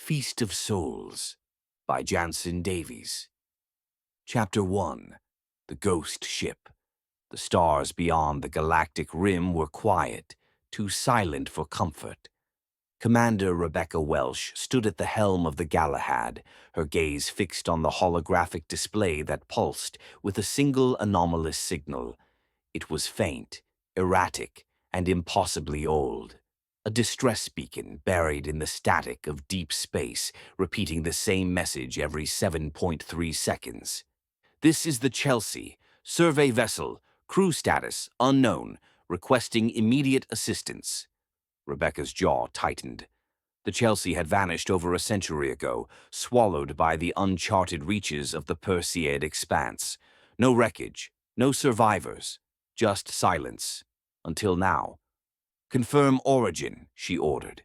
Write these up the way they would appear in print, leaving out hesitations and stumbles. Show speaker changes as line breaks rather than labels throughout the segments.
Feast of Souls by Janson Davies. Chapter 1. The Ghost Ship. The stars beyond the galactic rim were quiet, too silent for comfort. Commander Rebecca Welsh stood at the helm of the Galahad, her gaze fixed on the holographic display that pulsed with a single anomalous signal. It was faint, erratic, and impossibly old. A distress beacon buried in the static of deep space, repeating the same message every 7.3 seconds. This is the Chelsea. Survey vessel. Crew status unknown. Requesting immediate assistance. Rebecca's jaw tightened. The Chelsea had vanished over a century ago, swallowed by the uncharted reaches of the Perseid expanse. No wreckage, no survivors, just silence. Until now. Confirm origin, she ordered.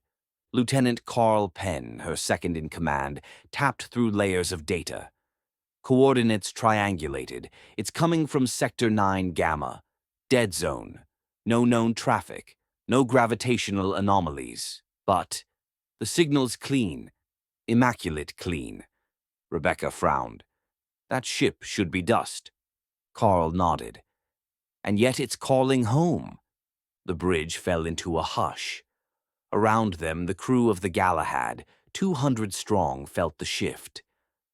Lieutenant Carl Penn, her second-in-command, tapped through layers of data. Coordinates triangulated. It's coming from Sector 9 Gamma. Dead zone. No known traffic. No gravitational anomalies. But the signal's clean. Immaculate clean. Rebecca frowned. That ship should be dust. Carl nodded. And yet it's calling home. The bridge fell into a hush. Around them, the crew of the Galahad, 200 strong, felt the shift.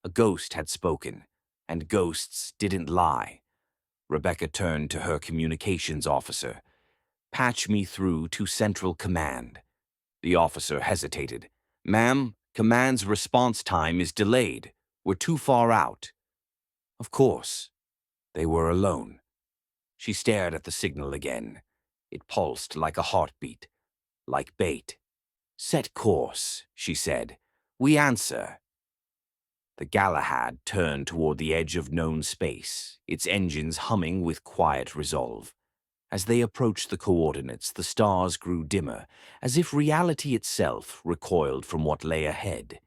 A ghost had spoken, and ghosts didn't lie. Rebecca turned to her communications officer. Patch me through to Central Command. The officer hesitated. Ma'am, Command's response time is delayed. We're too far out. Of course. They were alone. She stared at the signal again. It pulsed like a heartbeat, like bait. Set course, she said. We answer. The Galahad turned toward the edge of known space, its engines humming with quiet resolve. As they approached the coordinates, the stars grew dimmer, as if reality itself recoiled from what lay ahead.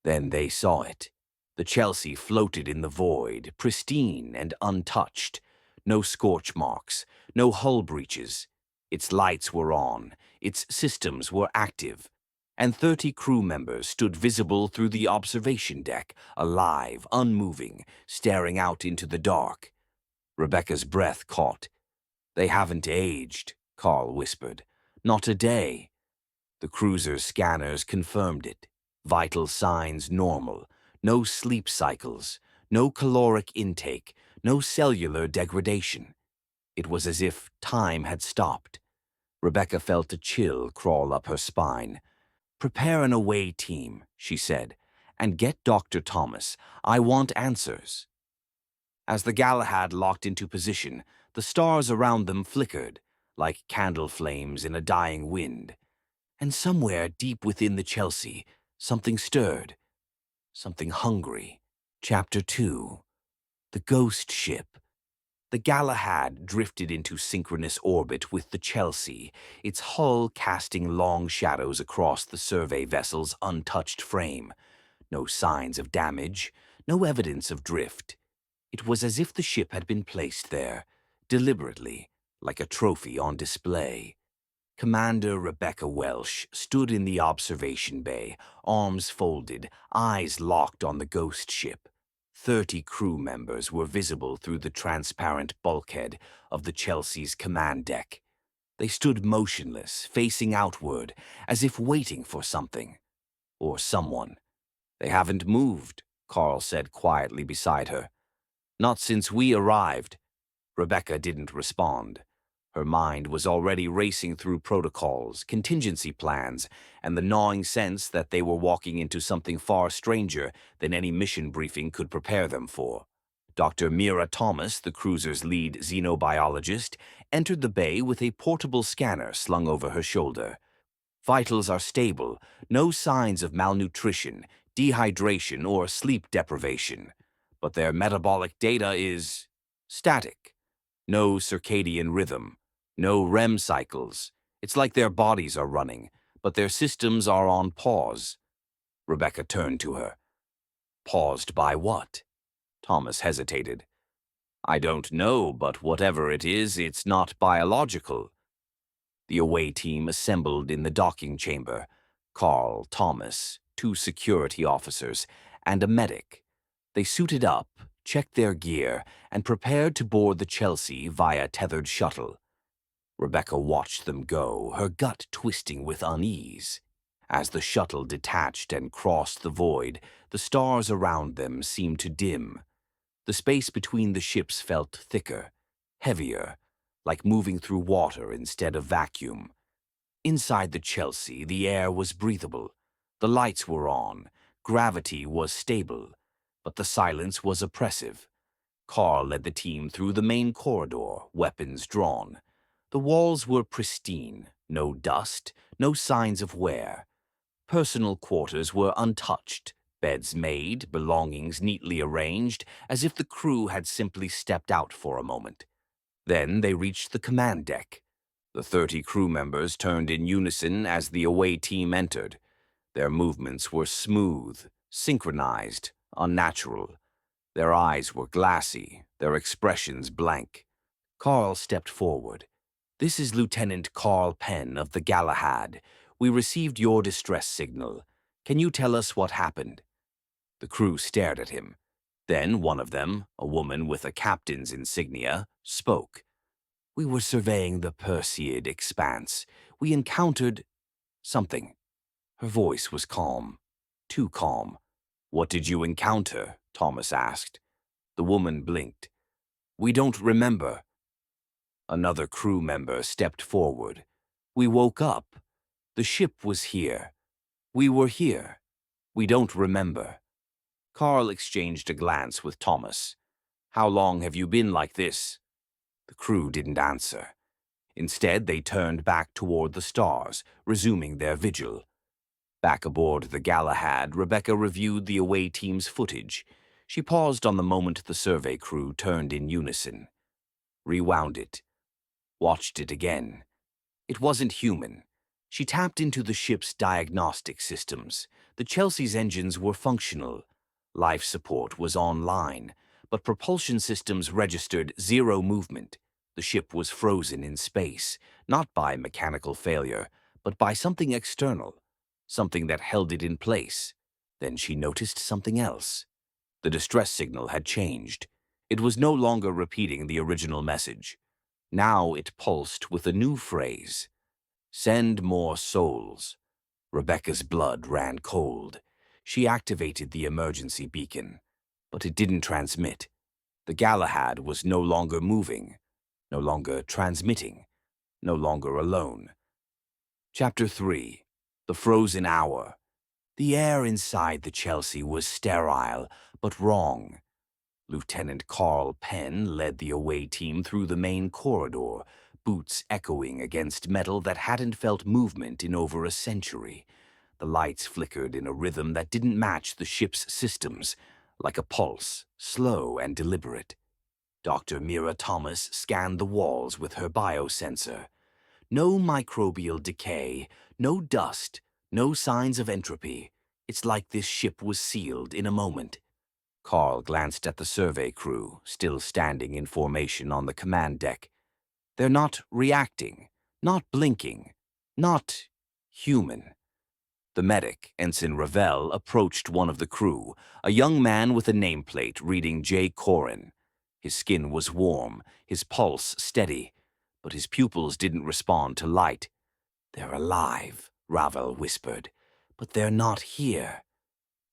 Then they saw it. The Chelsea floated in the void, pristine and untouched. No scorch marks, no hull breaches. Its lights were on, its systems were active, and 30 crew members stood visible through the observation deck, alive, unmoving, staring out into the dark. Rebecca's breath caught. They haven't aged, Carl whispered. Not a day. The cruiser's scanners confirmed it. Vital signs normal. No sleep cycles. No caloric intake. No cellular degradation. It was as if time had stopped. Rebecca felt a chill crawl up her spine. Prepare an away team, she said, and get Dr. Thomas. I want answers. As the Galahad locked into position, the stars around them flickered, like candle flames in a dying wind. And somewhere deep within the Chelsea, something stirred. Something hungry. Chapter 2. The Ghost Ship. The Galahad drifted into synchronous orbit with the Chelsea, its hull casting long shadows across the survey vessel's untouched frame. No signs of damage, no evidence of drift. It was as if the ship had been placed there, deliberately, like a trophy on display. Commander Rebecca Welsh stood in the observation bay, arms folded, eyes locked on the ghost ship. 30 crew members were visible through the transparent bulkhead of the Chelsea's command deck. They stood motionless, facing outward, as if waiting for something. Or someone. They haven't moved, Carl said quietly beside her. Not since we arrived. Rebecca didn't respond. Her mind was already racing through protocols, contingency plans, and the gnawing sense that they were walking into something far stranger than any mission briefing could prepare them for. Dr. Mira Thomas, the cruiser's lead xenobiologist, entered the bay with a portable scanner slung over her shoulder. Vitals are stable, no signs of malnutrition, dehydration, or sleep deprivation. But their metabolic data is static. No circadian rhythm. No REM cycles. It's like their bodies are running, but their systems are on pause. Rebecca turned to her. Paused by what? Thomas hesitated. I don't know, but whatever it is, it's not biological. The away team assembled in the docking chamber. Carl, Thomas, 2 security officers, and a medic. They suited up, checked their gear, and prepared to board the Chelsea via tethered shuttle. Rebecca watched them go, her gut twisting with unease. As the shuttle detached and crossed the void, the stars around them seemed to dim. The space between the ships felt thicker, heavier, like moving through water instead of vacuum. Inside the Chelsea, the air was breathable. The lights were on, gravity was stable, but the silence was oppressive. Carl led the team through the main corridor, weapons drawn. The walls were pristine, no dust, no signs of wear. Personal quarters were untouched, beds made, belongings neatly arranged, as if the crew had simply stepped out for a moment. Then they reached the command deck. The 30 crew members turned in unison as the away team entered. Their movements were smooth, synchronized, unnatural. Their eyes were glassy, their expressions blank. Carl stepped forward. "This is Lieutenant Carl Penn of the Galahad. We received your distress signal. Can you tell us what happened?" The crew stared at him. Then one of them, a woman with a captain's insignia, spoke. "We were surveying the Perseid expanse. We encountered something." Her voice was calm, too calm. "What did you encounter?" Thomas asked. The woman blinked. "We don't remember." Another crew member stepped forward. "We woke up. The ship was here. We were here. We don't remember." Carl exchanged a glance with Thomas. "How long have you been like this?" The crew didn't answer. Instead, they turned back toward the stars, resuming their vigil. Back aboard the Galahad, Rebecca reviewed the away team's footage. She paused on the moment the survey crew turned in unison. Rewound it. Watched it again. It wasn't human. She tapped into the ship's diagnostic systems. The Chelsea's engines were functional. Life support was online, but propulsion systems registered 0 movement. The ship was frozen in space, not by mechanical failure, but by something external, something that held it in place. Then she noticed something else. The distress signal had changed. It was no longer repeating the original message. Now it pulsed with a new phrase. "Send more souls." Rebecca's blood ran cold. She activated the emergency beacon, but it didn't transmit. The Galahad was no longer moving, no longer transmitting, no longer alone. Chapter 3. The Frozen Hour. The air inside the Chelsea was sterile, but wrong. Lieutenant Carl Penn led the away team through the main corridor, boots echoing against metal that hadn't felt movement in over a century. The lights flickered in a rhythm that didn't match the ship's systems, like a pulse, slow and deliberate. Dr. Mira Thomas scanned the walls with her biosensor. No microbial decay, no dust, no signs of entropy. It's like this ship was sealed in a moment. Carl glanced at the survey crew, still standing in formation on the command deck. They're not reacting, not blinking, not human. The medic, Ensign Ravel, approached one of the crew, a young man with a nameplate reading J. Corin. His skin was warm, his pulse steady, but his pupils didn't respond to light. "They're alive," Ravel whispered, "but they're not here."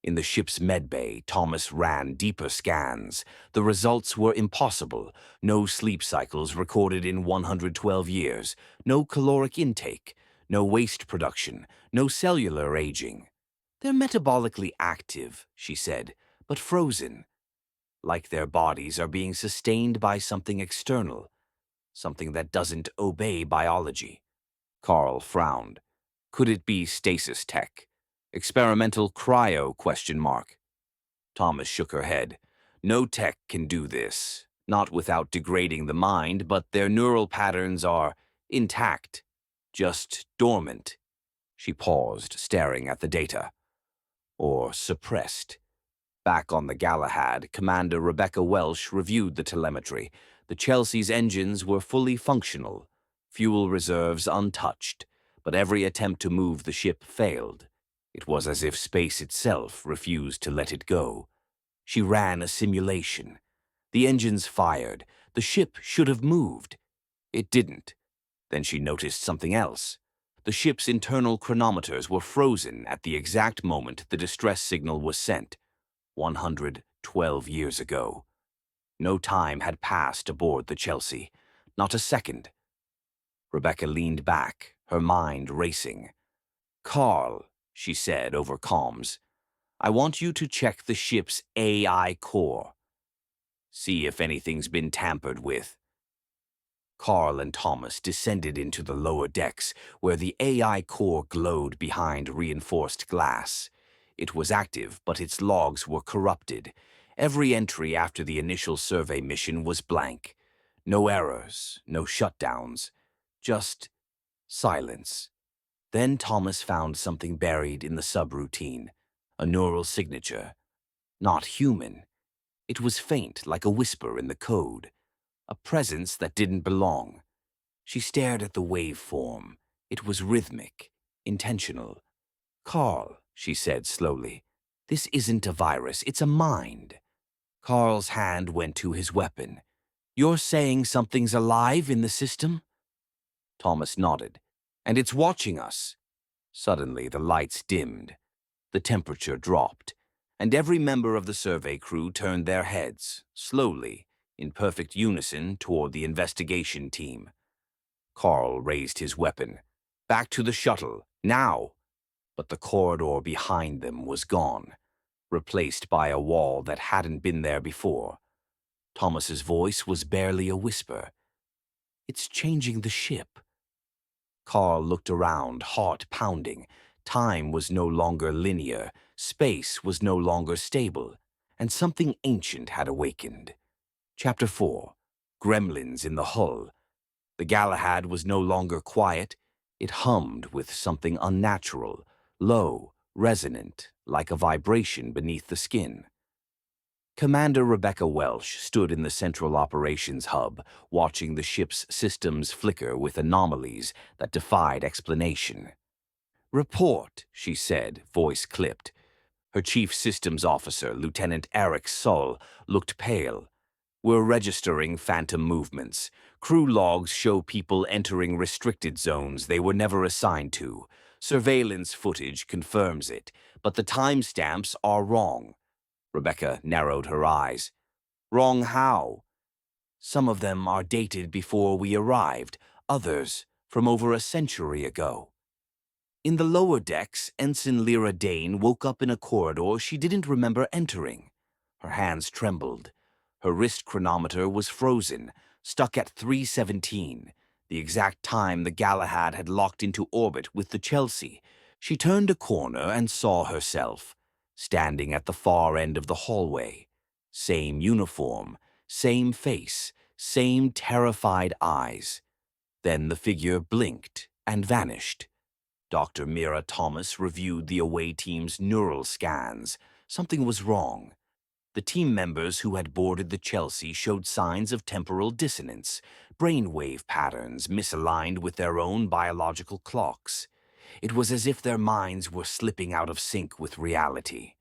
In the ship's medbay, Thomas ran deeper scans. The results were impossible. No sleep cycles recorded in 112 years, no caloric intake, no waste production, no cellular aging. "They're metabolically active," she said, "but frozen. Like their bodies are being sustained by something external, something that doesn't obey biology." Carl frowned. Could it be stasis tech? Experimental cryo ? Thomas shook her head. "No tech can do this. Not without degrading the mind, but their neural patterns are intact, just dormant." She paused, staring at the data. "Or suppressed." Back on the Galahad, Commander Rebecca Welsh reviewed the telemetry. The Chelsea's engines were fully functional, fuel reserves untouched, but every attempt to move the ship failed. It was as if space itself refused to let it go. She ran a simulation. The engines fired. The ship should have moved. It didn't. Then she noticed something else. The ship's internal chronometers were frozen at the exact moment the distress signal was sent, 112 years ago. No time had passed aboard the Chelsea. Not a second. Rebecca leaned back, her mind racing. "Carl," she said over comms, "I want you to check the ship's AI core. See if anything's been tampered with." Carl and Thomas descended into the lower decks, where the AI core glowed behind reinforced glass. It was active, but its logs were corrupted. Every entry after the initial survey mission was blank. No errors, no shutdowns, just silence. Then Thomas found something buried in the subroutine, a neural signature. Not human. It was faint, like a whisper in the code. A presence that didn't belong. She stared at the waveform. It was rhythmic, intentional. "Carl," she said slowly, "this isn't a virus, it's a mind." Carl's hand went to his weapon. "You're saying something's alive in the system?" Thomas nodded. "And it's watching us." Suddenly, the lights dimmed. The temperature dropped, and every member of the survey crew turned their heads, slowly, in perfect unison, toward the investigation team. Carl raised his weapon. "Back to the shuttle, now!" But the corridor behind them was gone, replaced by a wall that hadn't been there before. Thomas's voice was barely a whisper. "It's changing the ship." Carl looked around, heart pounding. Time was no longer linear, space was no longer stable, and something ancient had awakened. Chapter 4. Gremlins in the Hull. The Galahad was no longer quiet. It hummed with something unnatural, low, resonant, like a vibration beneath the skin. Commander Rebecca Welsh stood in the Central Operations Hub, watching the ship's systems flicker with anomalies that defied explanation. "Report," she said, voice clipped. Her chief systems officer, Lieutenant Eric Sull, looked pale. "We're registering phantom movements. Crew logs show people entering restricted zones they were never assigned to. Surveillance footage confirms it, but the timestamps are wrong." Rebecca narrowed her eyes. "Wrong how?" "Some of them are dated before we arrived, others from over a century ago." In the lower decks, Ensign Lyra Dane woke up in a corridor she didn't remember entering. Her hands trembled. Her wrist chronometer was frozen, stuck at 3:17, the exact time the Galahad had locked into orbit with the Chelsea. She turned a corner and saw herself, standing at the far end of the hallway. Same uniform, same face, same terrified eyes. Then the figure blinked and vanished. Dr. Mira Thomas reviewed the away team's neural scans. Something was wrong. The team members who had boarded the Chelsea showed signs of temporal dissonance, brainwave patterns misaligned with their own biological clocks. It was as if their minds were slipping out of sync with reality.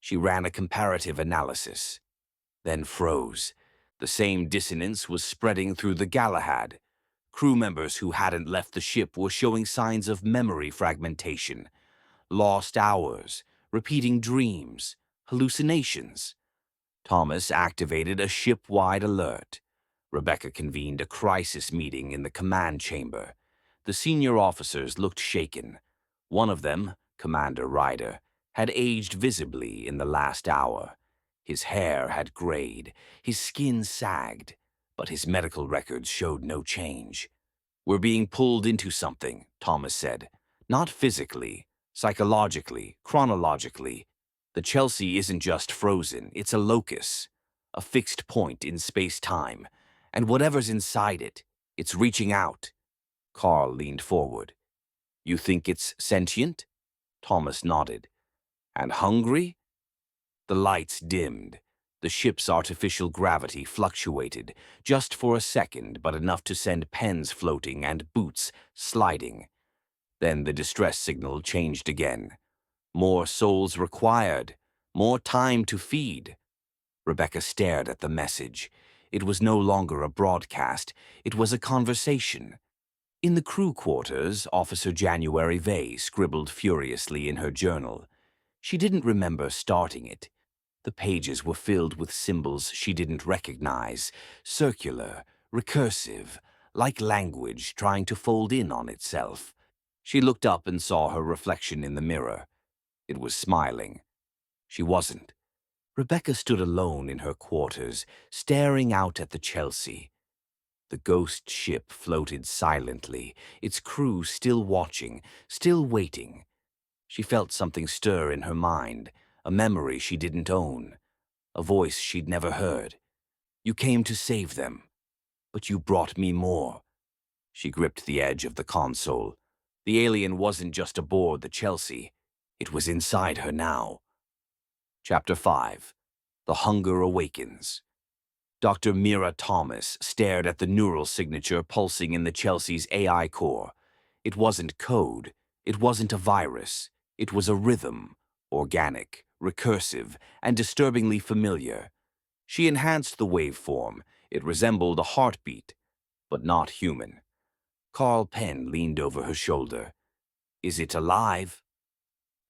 She ran a comparative analysis, then froze. The same dissonance was spreading through the Galahad. Crew members who hadn't left the ship were showing signs of memory fragmentation, lost hours, repeating dreams, hallucinations. Thomas activated a ship-wide alert. Rebecca convened a crisis meeting in the command chamber. The senior officers looked shaken. One of them, Commander Ryder, had aged visibly in the last hour. His hair had grayed, his skin sagged, but his medical records showed no change. "We're being pulled into something," Thomas said. "Not physically, psychologically, chronologically. The Chelsea isn't just frozen, it's a locus, a fixed point in space-time, and whatever's inside it, it's reaching out." Carl leaned forward. "You think it's sentient?" Thomas nodded. "And hungry?" The lights dimmed. The ship's artificial gravity fluctuated, just for a second, but enough to send pens floating and boots sliding. Then the distress signal changed again. More souls required. More time to feed. Rebecca stared at the message. It was no longer a broadcast. It was a conversation. In the crew quarters, Officer January Vey scribbled furiously in her journal. She didn't remember starting it. The pages were filled with symbols she didn't recognize, circular, recursive, like language trying to fold in on itself. She looked up and saw her reflection in the mirror. It was smiling. She wasn't. Rebecca stood alone in her quarters, staring out at the Chelsea. The ghost ship floated silently, its crew still watching, still waiting. She felt something stir in her mind, a memory she didn't own, a voice she'd never heard. You came to save them, but you brought me more. She gripped the edge of the console. The alien wasn't just aboard the Chelsea. It was inside her now. Chapter 5. The Hunger Awakens. Dr. Mira Thomas stared at the neural signature pulsing in the Chelsea's AI core. It wasn't code. It wasn't a virus. It was a rhythm, organic, recursive, and disturbingly familiar. She enhanced the waveform. It resembled a heartbeat, but not human. Carl Penn leaned over her shoulder. Is it alive?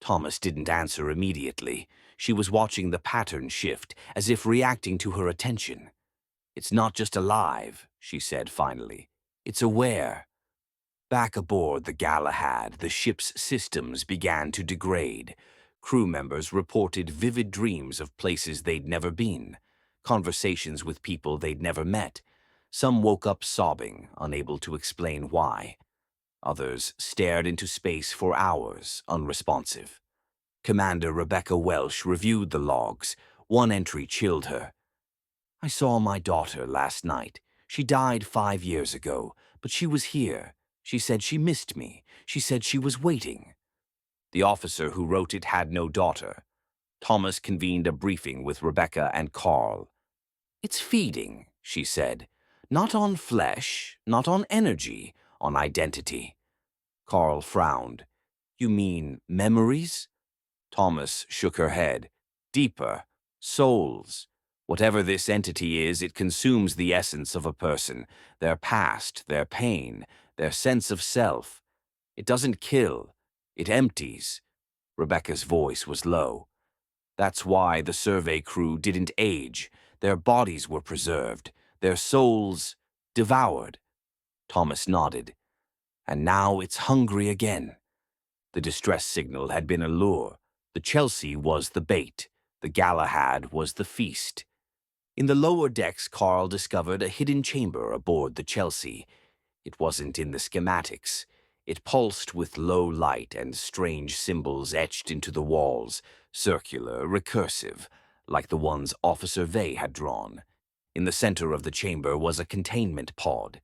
Thomas didn't answer immediately. She was watching the pattern shift, as if reacting to her attention. It's not just alive, she said finally. It's aware. Back aboard the Galahad, the ship's systems began to degrade. Crew members reported vivid dreams of places they'd never been, conversations with people they'd never met. Some woke up sobbing, unable to explain why. Others stared into space for hours, unresponsive. Commander Rebecca Welsh reviewed the logs. One entry chilled her. I saw my daughter last night. She died 5 years ago, but she was here. She said she missed me. She said she was waiting. The officer who wrote it had no daughter. Thomas convened a briefing with Rebecca and Carl. It's feeding, she said. Not on flesh, not on energy, on identity. Carl frowned. You mean memories? Thomas shook her head. Deeper. Souls. Whatever this entity is, it consumes the essence of a person, their past, their pain, their sense of self. It doesn't kill. It empties. Rebecca's voice was low. That's why the survey crew didn't age. Their bodies were preserved, their souls devoured. Thomas nodded. And now it's hungry again. The distress signal had been a lure. The Chelsea was the bait. The Galahad was the feast. In the lower decks, Carl discovered a hidden chamber aboard the Chelsea. It wasn't in the schematics. It pulsed with low light and strange symbols etched into the walls, circular, recursive, like the ones Officer Vey had drawn. In the center of the chamber was a containment pod.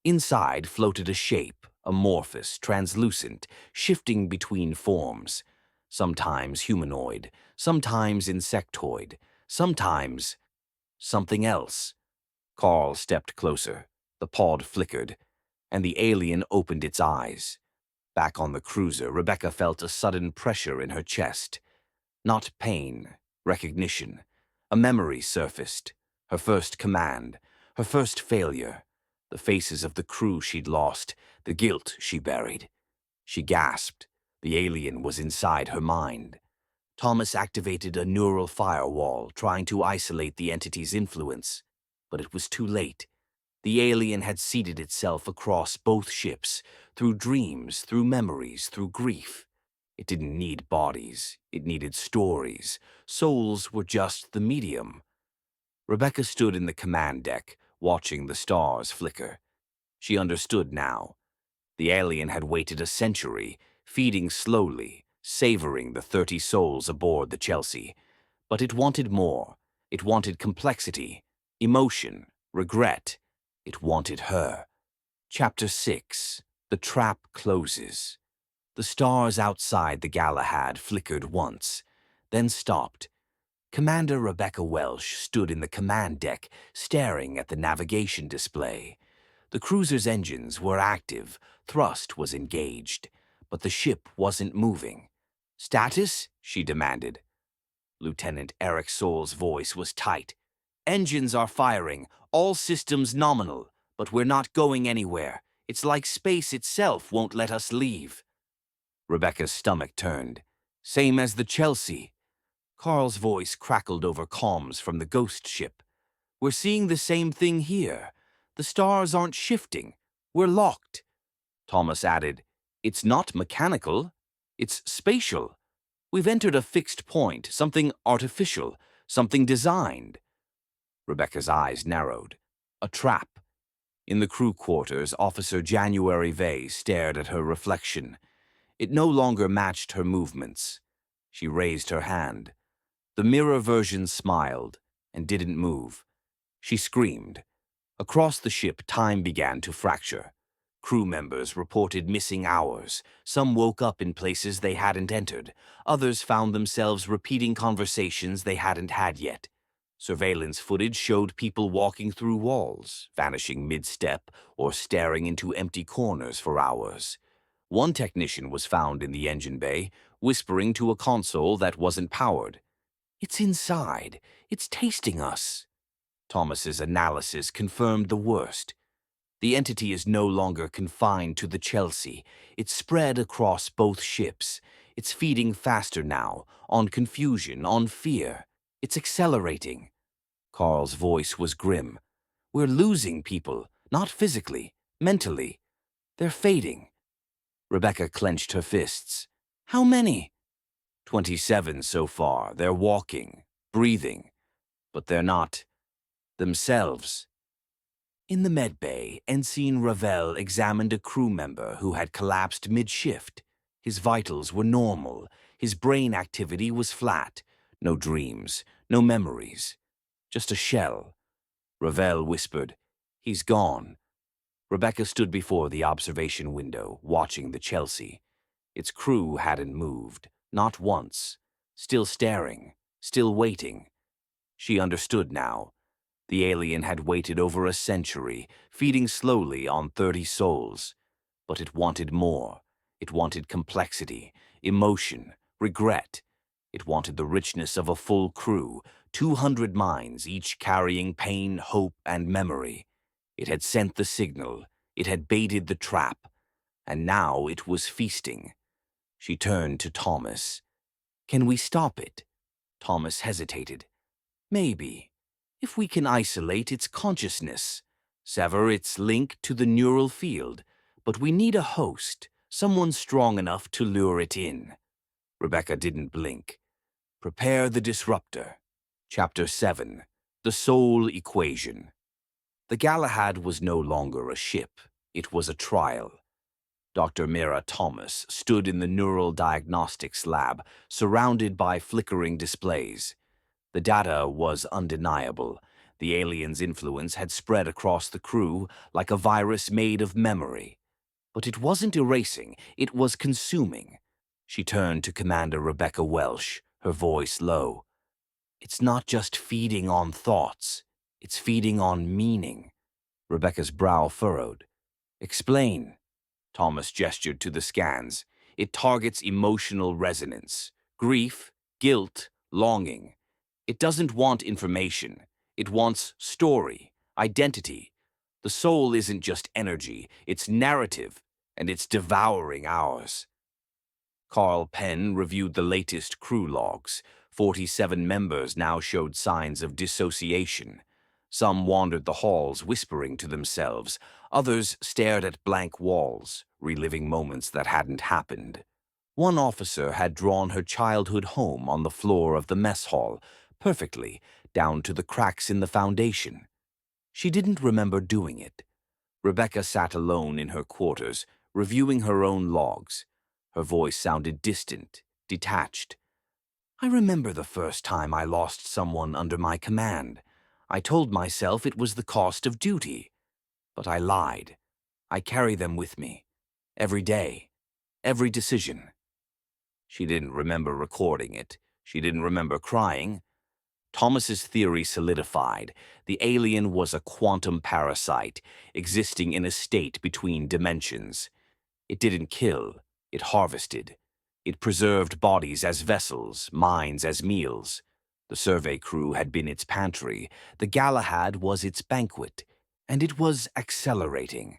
Inside floated a shape, amorphous, translucent, shifting between forms. Sometimes humanoid, sometimes insectoid, sometimes something else. Carl stepped closer. The pod flickered, and the alien opened its eyes. Back on the cruiser, Rebecca felt a sudden pressure in her chest. Not pain, recognition. A memory surfaced. Her first command, her first failure. The faces of the crew she'd lost, the guilt she buried. She gasped. The alien was inside her mind. Thomas activated a neural firewall, trying to isolate the entity's influence. But it was too late. The alien had seeded itself across both ships, through dreams, through memories, through grief. It didn't need bodies. It needed stories. Souls were just the medium. Rebecca stood in the command deck, watching the stars flicker. She understood now. The alien had waited a century, feeding slowly, savoring the 30 souls aboard the Chelsea. But it wanted more. It wanted complexity, emotion, regret. It wanted her. Chapter 6. The Trap Closes. The stars outside the Galahad flickered once, then stopped. Commander Rebecca Welsh stood in the command deck, staring at the navigation display. The cruiser's engines were active, thrust was engaged, but the ship wasn't moving. Status? She demanded. Lieutenant Eric Soul's voice was tight. Engines are firing, all systems nominal, but we're not going anywhere. It's like space itself won't let us leave. Rebecca's stomach turned. Same as the Chelsea. Carl's voice crackled over comms from the ghost ship. We're seeing the same thing here. The stars aren't shifting. We're locked. Thomas added, It's not mechanical. It's spatial. We've entered a fixed point, something artificial, something designed. Rebecca's eyes narrowed. A trap. In the crew quarters, Officer January Vey stared at her reflection. It no longer matched her movements. She raised her hand. The mirror version smiled and didn't move. She screamed. Across the ship, time began to fracture. Crew members reported missing hours. Some woke up in places they hadn't entered. Others found themselves repeating conversations they hadn't had yet. Surveillance footage showed people walking through walls, vanishing mid-step, or staring into empty corners for hours. One technician was found in the engine bay, whispering to a console that wasn't powered. It's inside. It's tasting us. Thomas's analysis confirmed the worst. The entity is no longer confined to the Chelsea. It's spread across both ships. It's feeding faster now, on confusion, on fear. It's accelerating. Carl's voice was grim. We're losing people, not physically, mentally. They're fading. Rebecca clenched her fists. How many? 27 so far. They're walking, breathing, but they're not themselves. In the medbay, Ensign Ravel examined a crew member who had collapsed mid-shift. His vitals were normal. His brain activity was flat. No dreams, no memories. Just a shell. Ravel whispered, He's gone. Rebecca stood before the observation window, watching the Chelsea. Its crew hadn't moved, not once. Still staring, still waiting. She understood now. The alien had waited over a century, feeding slowly on 30 souls. But it wanted more. It wanted complexity, emotion, regret. It wanted the richness of a full crew, 200 minds, each carrying pain, hope, and memory. It had sent the signal. It had baited the trap. And now it was feasting. She turned to Thomas. Can we stop it? Thomas hesitated. Maybe. If we can isolate its consciousness, sever its link to the neural field, but we need a host, someone strong enough to lure it in. Rebecca didn't blink. Prepare the disruptor. Chapter 7. The Soul Equation. The Galahad was no longer a ship. It was a trial. Dr. Mira Thomas stood in the neural diagnostics lab, surrounded by flickering displays. The data was undeniable. The alien's influence had spread across the crew like a virus made of memory. But it wasn't erasing, it was consuming. She turned to Commander Rebecca Welsh, her voice low. It's not just feeding on thoughts, it's feeding on meaning. Rebecca's brow furrowed. Explain. Thomas gestured to the scans. It targets emotional resonance, grief, guilt, longing. It doesn't want information. It wants story, identity. The soul isn't just energy, it's narrative, and it's devouring ours. Carl Penn reviewed the latest crew logs. 47 members now showed signs of dissociation. Some wandered the halls whispering to themselves. Others stared at blank walls, reliving moments that hadn't happened. One officer had drawn her childhood home on the floor of the mess hall, perfectly, down to the cracks in the foundation. She didn't remember doing it. Rebecca sat alone in her quarters, reviewing her own logs. Her voice sounded distant, detached. I remember the first time I lost someone under my command. I told myself it was the cost of duty. But I lied. I carry them with me. Every day. Every decision. She didn't remember recording it. She didn't remember crying. Thomas's theory solidified. The alien was a quantum parasite, existing in a state between dimensions. It didn't kill. It harvested. It preserved bodies as vessels, minds as meals. The survey crew had been its pantry, the Galahad was its banquet, and it was accelerating.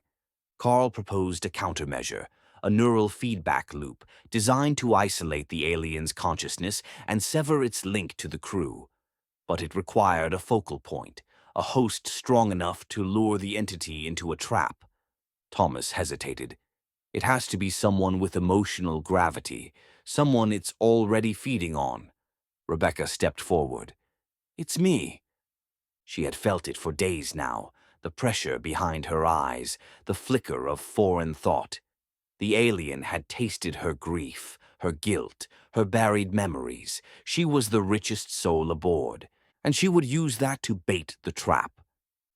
Carl proposed a countermeasure, a neural feedback loop designed to isolate the alien's consciousness and sever its link to the crew. But it required a focal point, a host strong enough to lure the entity into a trap. Thomas hesitated. It has to be someone with emotional gravity, someone it's already feeding on. Rebecca stepped forward. It's me. She had felt it for days now, the pressure behind her eyes, the flicker of foreign thought. The alien had tasted her grief, her guilt, her buried memories. She was the richest soul aboard, and she would use that to bait the trap.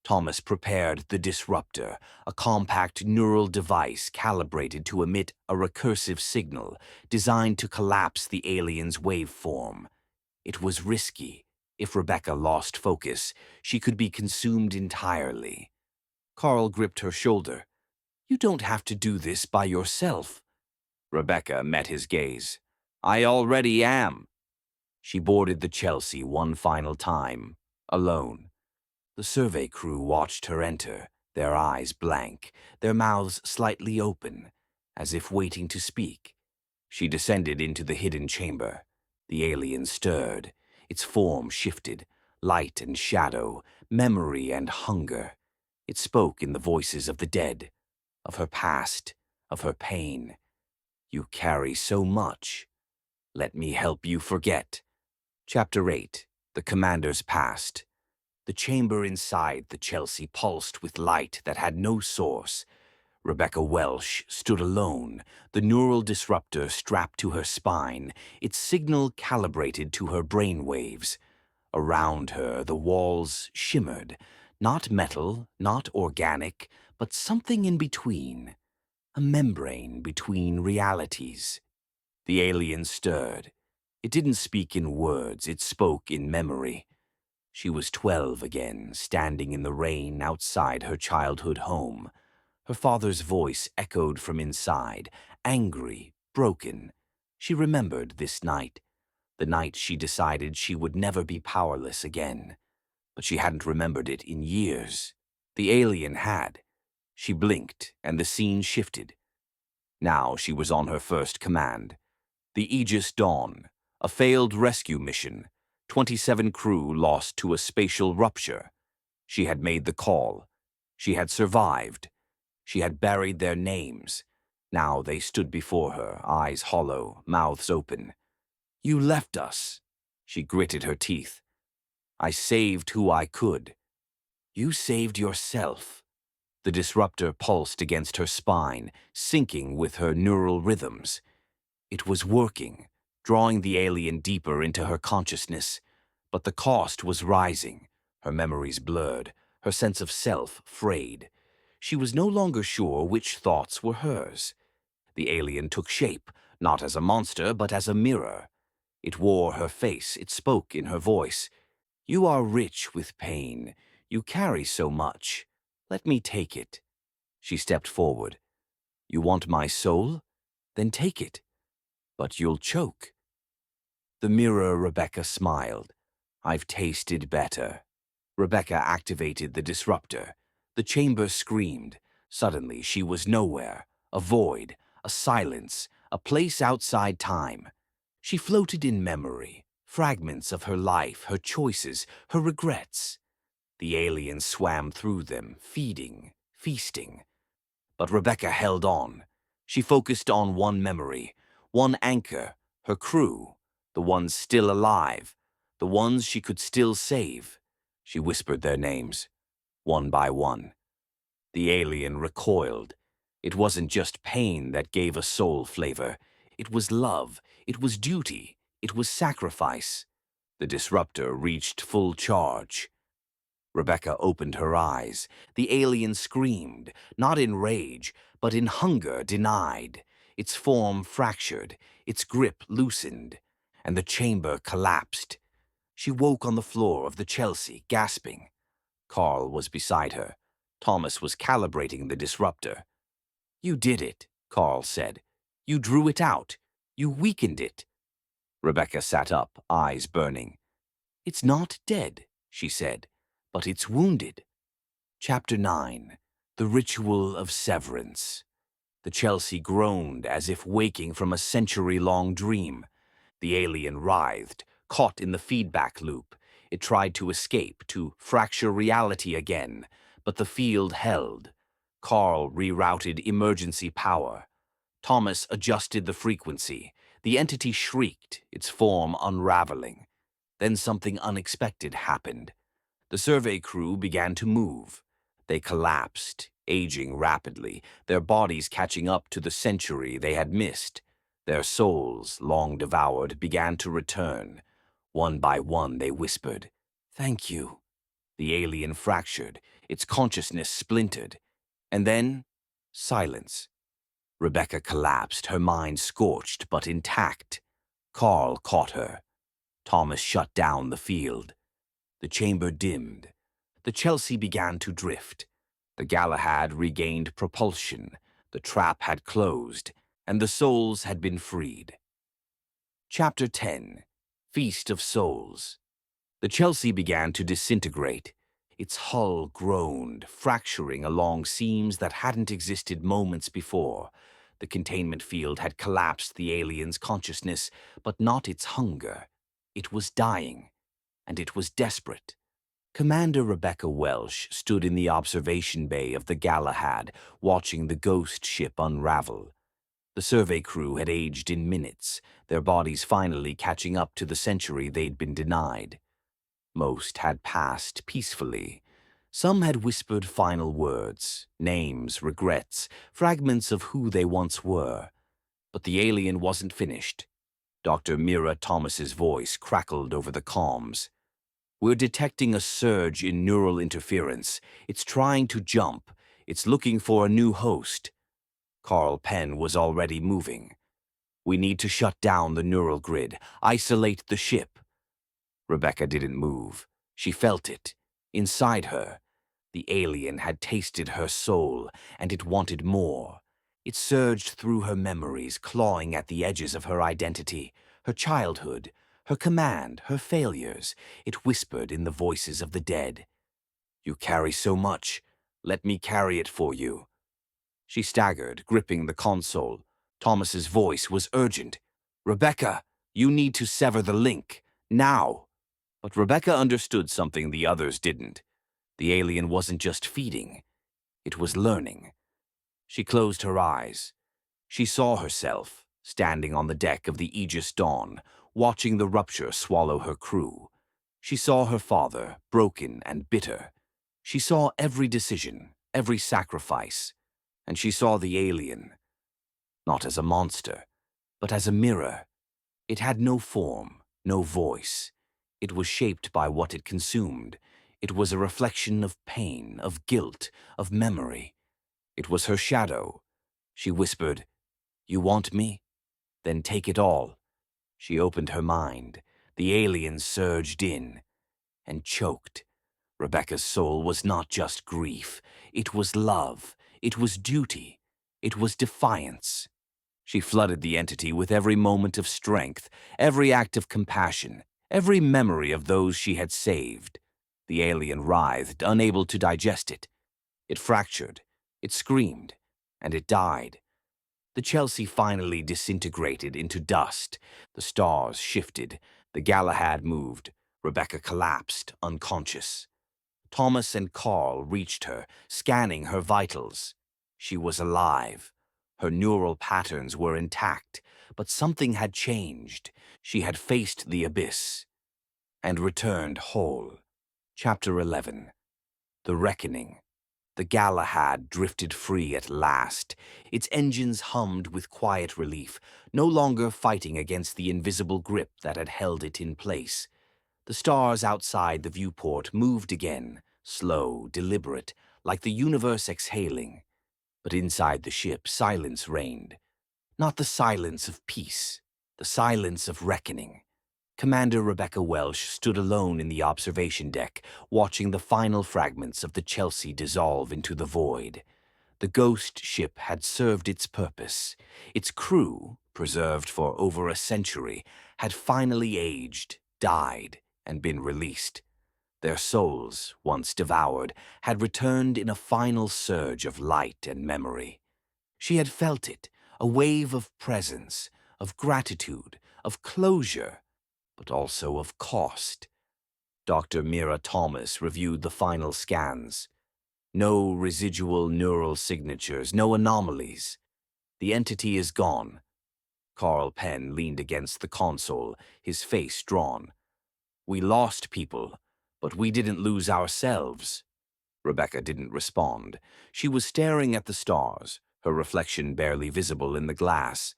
Thomas prepared the disruptor, a compact neural device calibrated to emit a recursive signal designed to collapse the alien's waveform. It was risky. If Rebecca lost focus, she could be consumed entirely. Carl gripped her shoulder. You don't have to do this by yourself. Rebecca met his gaze. I already am. She boarded the Chelsea one final time, alone. The survey crew watched her enter, their eyes blank, their mouths slightly open, as if waiting to speak. She descended into the hidden chamber. The alien stirred. Its form shifted, light and shadow, memory and hunger. It spoke in the voices of the dead, of her past, of her pain. You carry so much. Let me help you forget. Chapter 8. The Commander's Past. The chamber inside the Chelsea pulsed with light that had no source. Rebecca Welsh stood alone, the neural disruptor strapped to her spine, its signal calibrated to her brain waves. Around her, the walls shimmered, not metal, not organic, but something in between, a membrane between realities. The alien stirred. It didn't speak in words, it spoke in memory. She was 12 again, standing in the rain outside her childhood home. Her father's voice echoed from inside, angry, broken. She remembered this night, the night she decided she would never be powerless again. But she hadn't remembered it in years. The alien had. She blinked, and the scene shifted. Now she was on her first command. The Aegis Dawn, a failed rescue mission. 27 crew lost to a spatial rupture. She had made the call. She had survived. She had buried their names. Now they stood before her, eyes hollow, mouths open. You left us. She gritted her teeth. I saved who I could. You saved yourself. The disruptor pulsed against her spine, syncing with her neural rhythms. It was working, drawing the alien deeper into her consciousness. But the cost was rising, her memories blurred, her sense of self frayed. She was no longer sure which thoughts were hers. The alien took shape, not as a monster, but as a mirror. It wore her face, it spoke in her voice. You are rich with pain. You carry so much. Let me take it. She stepped forward. You want my soul? Then take it. But you'll choke. The mirror, Rebecca smiled. I've tasted better. Rebecca activated the disruptor. The chamber screamed. Suddenly she was nowhere, a void, a silence, a place outside time. She floated in memory, fragments of her life, her choices, her regrets. The alien swam through them, feeding, feasting. But Rebecca held on. She focused on one memory, one anchor, her crew, the ones still alive, the ones she could still save. She whispered their names, one by one. The alien recoiled. It wasn't just pain that gave a soul flavor. It was love, it was duty, it was sacrifice. The disruptor reached full charge. Rebecca opened her eyes. The alien screamed, not in rage, but in hunger denied. Its form fractured, its grip loosened, and the chamber collapsed. She woke on the floor of the Chelsea, gasping. Carl was beside her. Thomas was calibrating the disruptor. You did it, Carl said. You drew it out. You weakened it. Rebecca sat up, eyes burning. It's not dead, she said, but it's wounded. Chapter 9. The Ritual of Severance. The Chelsea groaned as if waking from a century-long dream. The alien writhed, caught in the feedback loop. It tried to escape, to fracture reality again, but the field held. Carl rerouted emergency power. Thomas adjusted the frequency. The entity shrieked, its form unraveling. Then something unexpected happened. The survey crew began to move. They collapsed, aging rapidly, their bodies catching up to the century they had missed. Their souls, long devoured, began to return. One by one they whispered, "Thank you." The alien fractured, its consciousness splintered. And then, silence. Rebecca collapsed, her mind scorched but intact. Carl caught her. Thomas shut down the field. The chamber dimmed. The Chelsea began to drift. The Galahad regained propulsion. The trap had closed, and the souls had been freed. Chapter 10. Feast of Souls. The Chelsea began to disintegrate. Its hull groaned, fracturing along seams that hadn't existed moments before. The containment field had collapsed the alien's consciousness, but not its hunger. It was dying, and it was desperate. Commander Rebecca Welsh stood in the observation bay of the Galahad, watching the ghost ship unravel. The survey crew had aged in minutes, their bodies finally catching up to the century they'd been denied. Most had passed peacefully. Some had whispered final words, names, regrets, fragments of who they once were. But the alien wasn't finished. Dr. Mira Thomas's voice crackled over the comms. "We're detecting a surge in neural interference. It's trying to jump. It's looking for a new host." Carl Penn was already moving. "We need to shut down the neural grid, isolate the ship." Rebecca didn't move. She felt it. Inside her, the alien had tasted her soul, and it wanted more. It surged through her memories, clawing at the edges of her identity, her childhood, her command, her failures. It whispered in the voices of the dead. "You carry so much. Let me carry it for you." She staggered, gripping the console. Thomas's voice was urgent. "Rebecca, you need to sever the link. Now." But Rebecca understood something the others didn't. The alien wasn't just feeding. It was learning. She closed her eyes. She saw herself, standing on the deck of the Aegis Dawn, watching the rupture swallow her crew. She saw her father, broken and bitter. She saw every decision, every sacrifice. And she saw the alien, not as a monster, but as a mirror. It had no form, no voice. It was shaped by what it consumed. It was a reflection of pain, of guilt, of memory. It was her shadow. She whispered, "You want me? Then take it all." She opened her mind. The alien surged in and choked. Rebecca's soul was not just grief. It was love. It was duty. It was defiance. She flooded the entity with every moment of strength, every act of compassion, every memory of those she had saved. The alien writhed, unable to digest it. It fractured, it screamed, and it died. The Chelsea finally disintegrated into dust. The stars shifted. The Galahad moved. Rebecca collapsed, unconscious. Thomas and Carl reached her, scanning her vitals. She was alive. Her neural patterns were intact, but something had changed. She had faced the abyss and returned whole. Chapter 11. The Reckoning. The Galahad drifted free at last. Its engines hummed with quiet relief, no longer fighting against the invisible grip that had held it in place. The stars outside the viewport moved again, slow, deliberate, like the universe exhaling. But inside the ship, silence reigned. Not the silence of peace, the silence of reckoning. Commander Rebecca Welsh stood alone in the observation deck, watching the final fragments of the Chelsea dissolve into the void. The ghost ship had served its purpose. Its crew, preserved for over a century, had finally aged, died, and been released. Their souls, once devoured, had returned in a final surge of light and memory. She had felt it, a wave of presence, of gratitude, of closure, but also of cost. Dr. Mira Thomas reviewed the final scans. No residual neural signatures, no anomalies. The entity is gone. Carl Penn leaned against the console, his face drawn. We lost people, but we didn't lose ourselves. Rebecca didn't respond. She was staring at the stars, her reflection barely visible in the glass.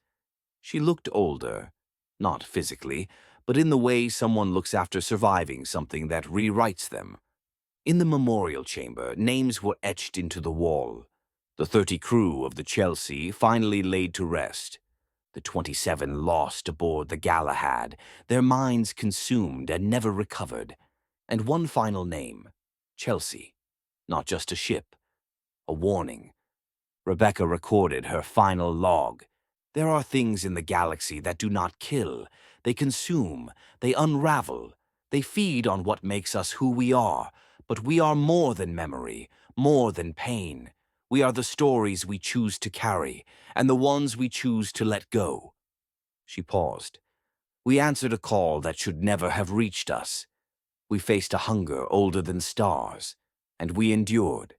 She looked older, not physically, but in the way someone looks after surviving something that rewrites them. In the memorial chamber, names were etched into the wall. The 30 crew of the Chelsea finally laid to rest. The 27 lost aboard the Galahad, their minds consumed and never recovered. And one final name, Chelsea. Not just a ship, a warning. Rebecca recorded her final log. There are things in the galaxy that do not kill. They consume, they unravel, they feed on what makes us who we are. But we are more than memory, more than pain. We are the stories we choose to carry, and the ones we choose to let go. She paused. We answered a call that should never have reached us. We faced a hunger older than stars, and we endured.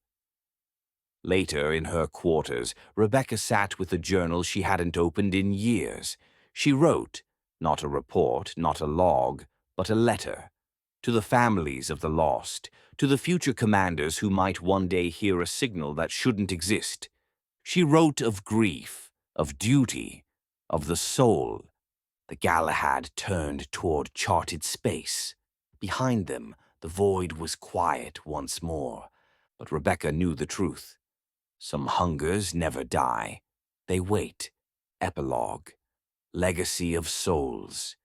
Later, in her quarters, Rebecca sat with a journal she hadn't opened in years. She wrote, not a report, not a log, but a letter. To the families of the lost, to the future commanders who might one day hear a signal that shouldn't exist. She wrote of grief, of duty, of the soul. The Galahad turned toward charted space. Behind them, the void was quiet once more. But Rebecca knew the truth. Some hungers never die. They wait. Epilogue. Legacy of souls.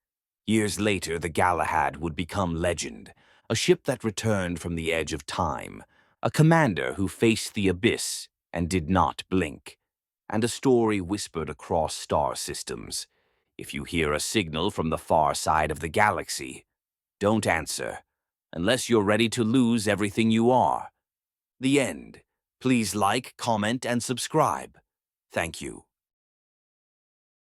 Years later, the Galahad would become legend, a ship that returned from the edge of time, a commander who faced the abyss and did not blink, and a story whispered across star systems. If you hear a signal from the far side of the galaxy, don't answer, unless you're ready to lose everything you are. The end. Please like, comment, and subscribe. Thank you.